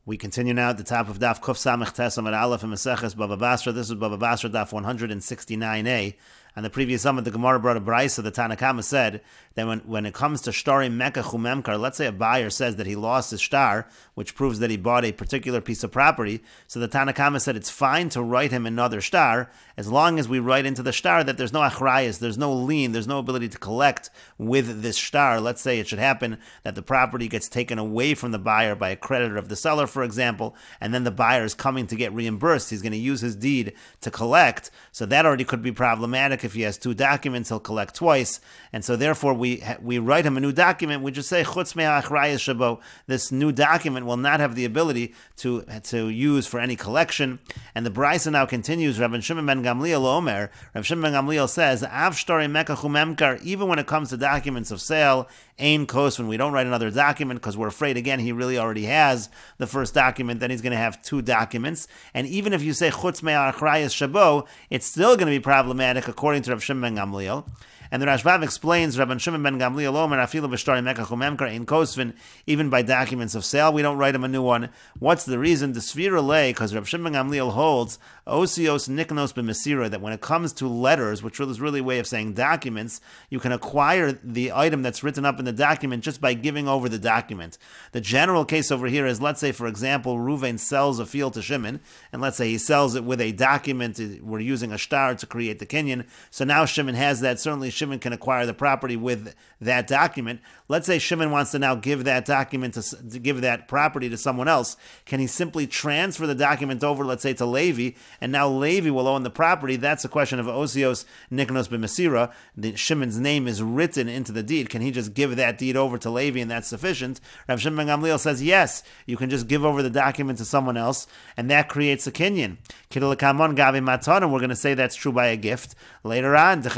We continue now at the top of Daf Kuf Samech Tes Amud Aleph and Meseches Bava Basra. This is Bava Basra Daf 169a. On the previous Amud, the Gemara brought a brisa. The Tanakama said that when it comes to shtarim mekach umemkar, let's say a buyer says that he lost his shtar, which proves that he bought a particular piece of property. So the Tanakama said it's fine to write him another shtar as long as we write into the shtar that there's no achrayas, there's no lien, there's no ability to collect with this shtar. Let's say it should happen that the property gets taken away from the buyer by a creditor of the seller, for example, and then the buyer is coming to get reimbursed. He's going to use his deed to collect. So that already could be problematic. If he has two documents, he'll collect twice. And so therefore we write him a new document. We just say, Chutz me'ha achrayas shabo. This new document will not have the ability to use for any collection. And the brisa now continues. Rav Shimon ben Gamliel Omer. Rav Shimon ben Gamliel says, Av shtarim mekach umemkar, even when it comes to documents of sale, ein kos, when we don't write another document because we're afraid, again, he really already has the first document, then he's going to have two documents. And even if you say chutz me'ha achrayas shabo, it's still going to be problematic according to Rav Shimon ben Gamliel. And the Rashbam explains, Rabban Shimon ben Gamliel Omer, afilu b'shtarim mekach umemkar ein kosvin, even by documents of sale, we don't write him a new one. What's the reason? The Sfira lay, because Rav Shimon ben Gamliel holds, osios niknos b'mesira, that when it comes to letters, which is really a way of saying documents, you can acquire the item that's written up in the document just by giving over the document. The general case over here is, let's say, for example, Reuven sells a field to Shimon, and let's say he sells it with a document, we're using a shtar to create the kinyan, so now Shimon has that. Certainly Shimon can acquire the property with that document. Let's say Shimon wants to now give that document to give that property to someone else. Can he simply transfer the document over, let's say, to Levi, and now Levi will own the property? That's a question of osios niknos b'mesira. Shimon's name is written into the deed. Can he just give that deed over to Levi and that's sufficient? Rav Shimon ben Gamliel says yes, you can just give over the document to someone else, and that creates a kinyan. Kidulakamon gavi matana, we're going to say that's true by a gift. Later on, so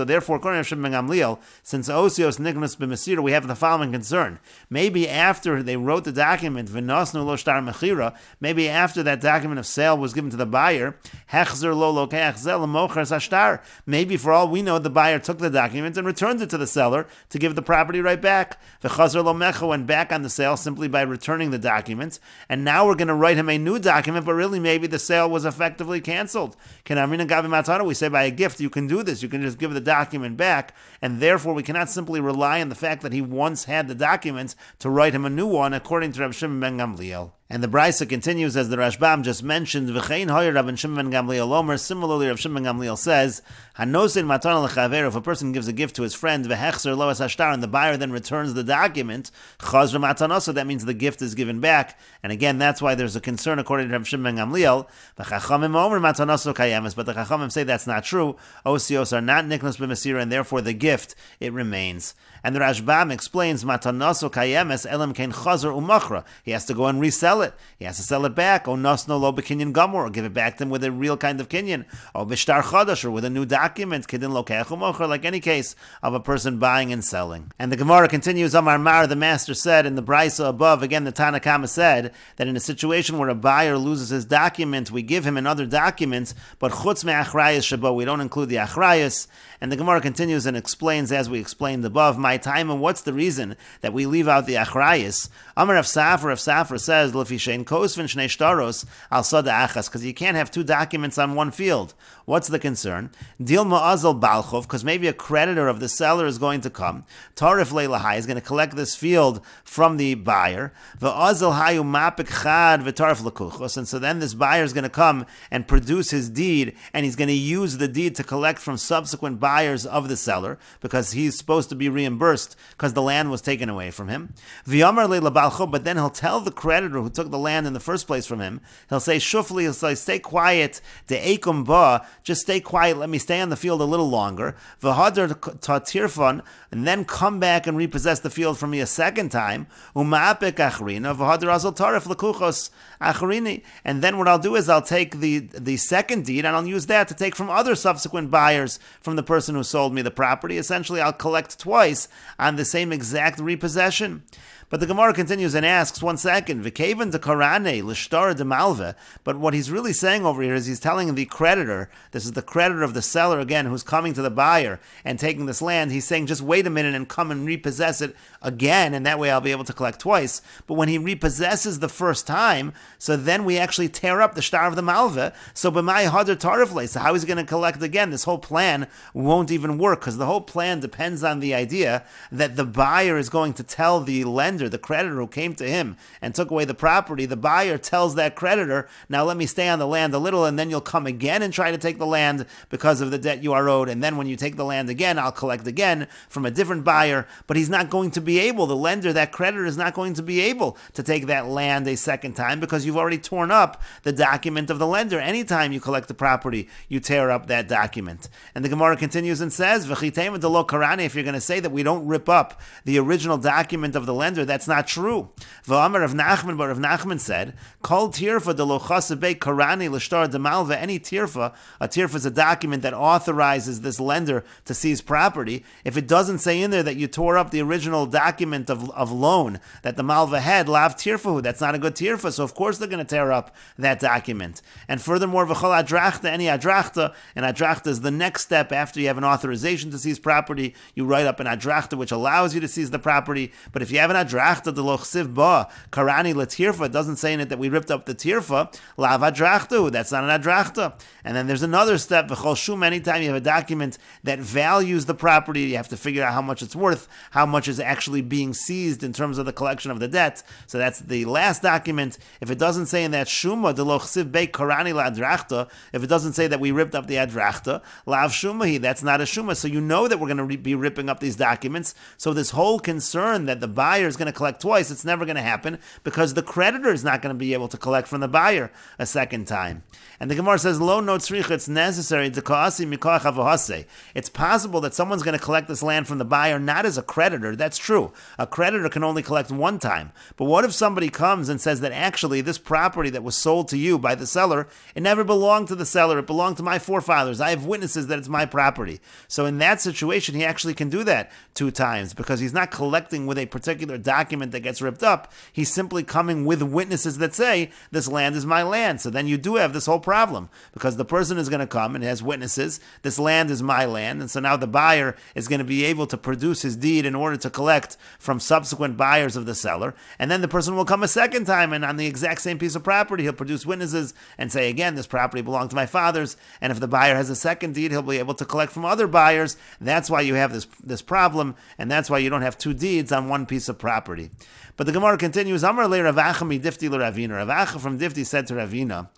therefore, according to Rav Shimon ben Gamliel, since osios niknos b'mesira, we have the following concern. Maybe after they wrote the document, v'nosnu lo shtar mechira, maybe after that document of sale was given to the buyer, hechzer lo lokeach zel mocher sashtar. Maybe for all we know, the buyer took the document and returned it to the seller to give the property right back. V'chazer lo mecha went back on the sale simply by returning the document, and now we're going to write him a new document, but really maybe the sale was effectively canceled. Can Amrina Gavi Matana, we say by a gift, you can do this. You can just give the document back, and therefore we cannot simply rely on the fact that he once had the document to write him a new one, according to Rav Shimon ben Gamliel. And the brisa continues, as the Rashbam just mentioned, V'chein hoyer Rabban Shimon ben Gamliel Omer. Similarly, Rav Shimon ben Gamliel says, Hanosin matana l'chaver, if a person gives a gift to his friend, v'hechzer lo es hashtar, and the buyer then returns the document, chazra matana, so that means the gift is given back. And again, that's why there's a concern according to Rav Shimon ben Gamliel. V'chachamim omer matanaso kayemes, but the chachamim say that's not true. Osios are not niknos b'mesira, and therefore the gift, it remains. And the Rashbam explains, matanaso kayemes elam kein chazar umachra. He has to go and resell it. He has to sell it back. O nasno lo bekinyan gamor, or give it back to him with a real kind of kinyan. O bishtar chadash, or with a new document. Kidin lokeach umocher, like any case of a person buying and selling. And the Gemara continues, Amar Mar, the master said in the brisa above, again the Tanakama said that in a situation where a buyer loses his document, we give him another document, but chutz me'achrayas shabo, we don't include the achrayas. And the Gemara continues and explains, as we explained above, my time, and what's the reason that we leave out the achrayas? Amar of Safra says, L'fi shein kosvin shnei shtaros al sada achas, because you can't have two documents on one field. What's the concern? Dil ma'azal balchov, because maybe a creditor of the seller is going to come. Tarif leilahai is going to collect this field from the buyer. V'azal hayu mapik chad v'tarif lekuchos, and so then this buyer is going to come and produce his deed, and he's going to use the deed to collect from subsequent buyers of the seller, because he's supposed to be reimbursed because the land was taken away from him. V'yamar leila balchov, but then he'll tell the creditor who took the land in the first place from him, he'll say, shufli, he'll say, stay quiet, de'ekum ba, just stay quiet, let me stay on the field a little longer, v'hadar tatirfon, and then come back and repossess the field from me a second time, uma'apik achrina, v'hadar azal tarif lekuchos achrini, and then what I'll do is I'll take the second deed and I'll use that to take from other subsequent buyers from the person who sold me the property. Essentially, I'll collect twice on the same exact repossession. But the Gemara continues and asks, 1 second, V'kevan de karane l'shtar de malve. But what he's really saying over here is he's telling the creditor, this is the creditor of the seller again, who's coming to the buyer and taking this land, he's saying, just wait a minute and come and repossess it again, and that way I'll be able to collect twice. But when he repossesses the first time, so then we actually tear up the shtar of the malve. So b'mai hadar tarifle. So how is he going to collect again? This whole plan won't even work, because the whole plan depends on the idea that the buyer is going to tell the lender, the creditor who came to him and took away the property, the buyer tells that creditor, now let me stay on the land a little, and then you'll come again and try to take the land because of the debt you are owed, and then when you take the land again, I'll collect again from a different buyer. But he's not going to be able, the lender, that creditor is not going to be able to take that land a second time, because you've already torn up the document of the lender. Anytime you collect the property, you tear up that document. And the Gemara continues and says, V'chitema de lo karani, if you're going to say that we don't rip up the original document of the lender, that's not true. V'amar of Nachman, but Rav Nachman said, Kol tirfa de lo chasabei karani l'shtar de malva. Any tirfa, a tirfa is a document that authorizes this lender to seize property. If it doesn't say in there that you tore up the original document of loan that the malva had, lav tirfahu, that's not a good tirfa, so of course they're going to tear up that document. And furthermore, v'chol adrachta, any adrachta, and adrachta is the next step after you have an authorization to seize property. You write up an adrachta which allows you to seize the property. But if you have an adrachta de lo chsiv ba karani letirfa, it doesn't say in it that we ripped up the tirfa, lav adrachta, that's not an adrachta. And then there's another step, v'chol shum, anytime you have a document that values the property, you have to figure out how much it's worth, how much is actually being seized in terms of the collection of the debt. So that's the last document. If it doesn't say in that shuma de lo chsiv be karani la adrachta, if it doesn't say that we ripped up the adrachta, lav shumahi, that's not a shuma. So you know that we're going to be ripping up these documents. So this whole concern that the buyer is going to collect twice, it's never going to happen, because the creditor is not going to be able to collect from the buyer a second time. And the Gemara says, lo no tzricha, it's necessary to ka'asi mikoach avahase. It's possible that someone's going to collect this land from the buyer not as a creditor. That's true. A creditor can only collect one time. But what if somebody comes and says that actually this property that was sold to you by the seller, it never belonged to the seller, it belonged to my forefathers. I have witnesses that it's my property. So in that situation, he actually can do that 2 times, because he's not collecting with a particular document that gets ripped up. He's simply coming with witnesses that say, this land is my land. So then you do have this whole problem, because the person is going to come and has witnesses, this land is my land, and so now the buyer is going to be able to produce his deed in order to collect from subsequent buyers of the seller, and then the person will come a second time, and on the exact same piece of property, he'll produce witnesses and say, again, this property belonged to my fathers, and if the buyer has a second deed, he'll be able to collect from other buyers. That's why you have this problem, and that's why you don't have 2 deeds on one piece of property. But the Gemara continues, Amar le Ravacha mi Difti le Ravina. Ravacha from Difti said to Ravina,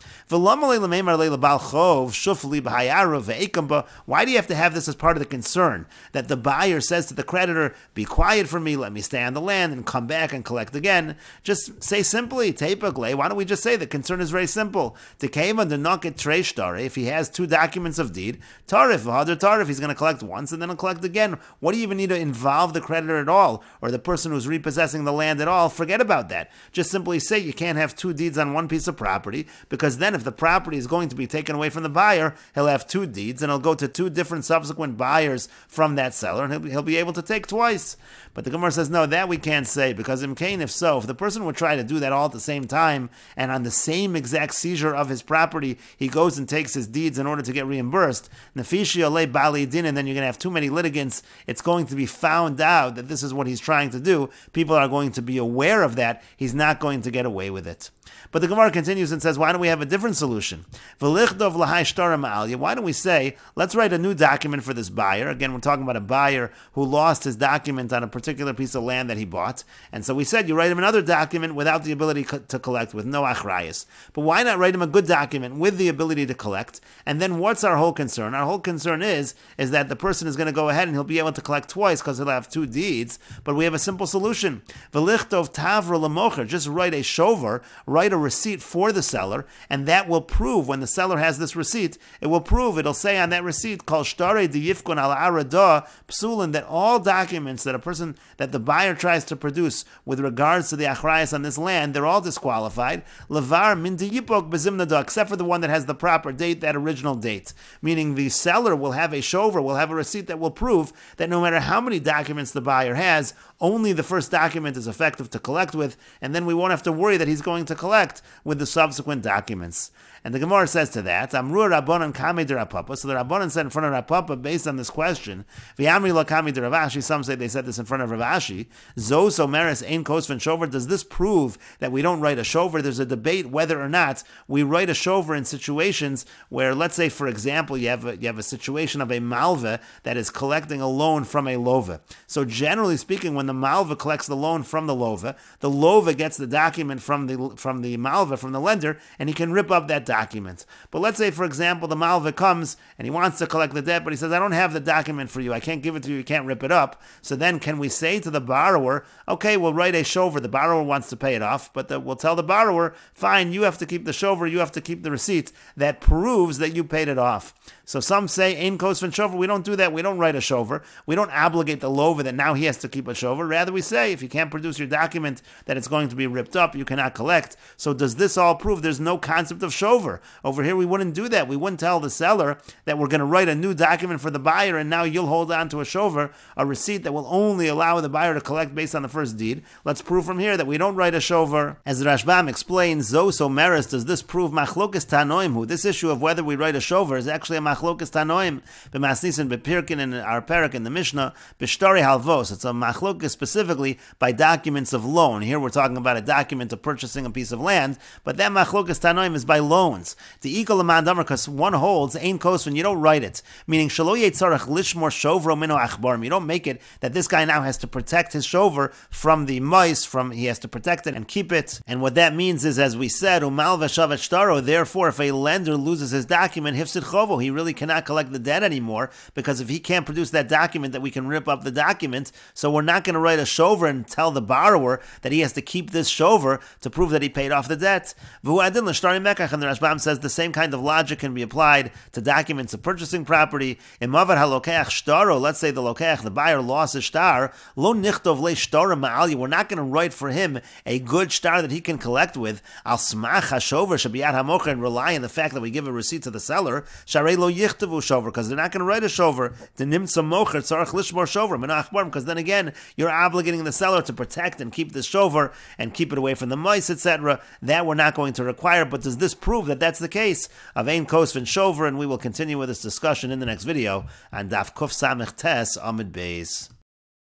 why do you have to have this as part of the concern? That the buyer says to the creditor, be quiet for me, let me stay on the land and come back and collect again. Just say simply, Teipagle. Why don't we just say the concern is very simple? If he has 2 documents of deed, tarif, he's going to collect once and then he'll collect again. What do you even need to involve the creditor at all, or the person who's repossessing the land at all? Forget about that. Just simply say you can't have 2 deeds on one piece of property, because then if the property is going to be taken away from the buyer, he'll have 2 deeds and he'll go to 2 different subsequent buyers from that seller, and he'll be able to take twice. But the Gemara says, no, that we can't say, because if the person would try to do that all at the same time, and on the same exact seizure of his property, he goes and takes his deeds in order to get reimbursed, Nefishi olei bali din, and then you're going to have too many litigants. It's going to be found out that this is what he's trying to do. People are going to be aware of that. He's not going to get away with it. But the Gemara continues and says, why don't we have a different solution? Why don't we say, let's write a new document for this buyer. Again, we're talking about a buyer who lost his document on a particular piece of land that he bought. And so we said, you write him another document without the ability to collect, with no achrayas. But why not write him a good document with the ability to collect? And then what's our whole concern? Our whole concern is that the person is going to go ahead and he'll be able to collect twice because he'll have 2 deeds. But we have a simple solution. Just write a shover, write a receipt for the seller, and that will prove, when the seller has this receipt, it'll say on that receipt, called shtare diyifkun al arada psulin, that all documents that the buyer tries to produce with regards to the achrayas on this land, they're all disqualified. Levar min diyipok bezimnada, except for the one that has the proper date, that original date. Meaning the seller will have a shover, will have a receipt that will prove that no matter how many documents the buyer has, only the first document is effective to collect with, and then we won't have to worry that he's going to collect with the subsequent documents. And the Gemara says to that, Amru Rabbanan Kami de Rapapa. So the Rabbanan said in front of Rapapa, based on this question, V'yamri la Kami de Ravashi, some say they said this in front of Ravashi, Zos Omeres Ein Kosven Shover. Does this prove that we don't write a shover? There's a debate whether or not we write a shover in situations where, let's say, for example, you have a situation of a malva that is collecting a loan from a lova. So generally speaking, when the malva collects the loan from the lova gets the document from the malva, from the lender, and he can rip up that document. But let's say, for example, the malva comes and he wants to collect the debt, but he says, I don't have the document for you. I can't give it to you. You can't rip it up. So then can we say to the borrower, okay, we'll write a shover. The borrower wants to pay it off, but we'll tell the borrower, fine, you have to keep the shover, you have to keep the receipt that proves that you paid it off. So some say, Ein Kosven Shover, we don't do that. We don't write a shover. We don't obligate the lova that now he has to keep a shover. Rather, we say, if you can't produce your document that it's going to be ripped up, you cannot collect. So does this all prove there's no concept of shover? Over here, we wouldn't do that. We wouldn't tell the seller that we're going to write a new document for the buyer, and now you'll hold on to a shover, a receipt that will only allow the buyer to collect based on the first deed. Let's prove from here that we don't write a shover. As the Rashbam explains, Zos Omeres, does this prove Machlokes Tanoim, who this issue of whether we write a shover is actually a Machlokes Tanoim, B'masnisin, B'pirkin, in our parak in the Mishnah, B'shtari Halvos. It's a Machlokes specifically by documents of loan. Here we're talking about a document of purchasing a piece of land, but that Machlokes Tanoim is by loans. The Equal Amad Amar, because one holds, Ein Kosven, you don't write it. Meaning, Shalo Yetzarach Lishmor Shovro Mino Achbarim. You don't make it that this guy now has to protect his shover from the mice, he has to protect it and keep it. And what that means is, as we said, Umal Veshavet Shtaro, therefore, if a lender loses his document, Hifsid Chovo, he really cannot collect the debt anymore, because if he can't produce that document, that we can rip up the document. So we're not going to write a shover and tell the borrower that he has to keep this shover to prove that he paid off the debt. And the Rashbam says the same kind of logic can be applied to documents of purchasing property. In Mavar HaLokeach Shtaro, let's say the Lokeach, the buyer, lost his shtar, Lo Nichtov Le Shtara Ma'ali, we're not going to write for him a good shtar that he can collect with. Al Smach HaShover Shabiyat HaMocher, and rely on the fact that we give a receipt to the seller. Sharei Lo Yichtavu Shover, because they're not going to write a shover. The Nimtza Mocher Tzarach Lishmor Shover Menachbarm, because then again you're obligating the seller to protect and keep this shover and keep it away from the mice, etc. That we're not going to require. But does this prove that that's the case of Ein Kosven Shover? And we will continue with this discussion in the next video on Daf Kuf Samech Tes Amid Beis.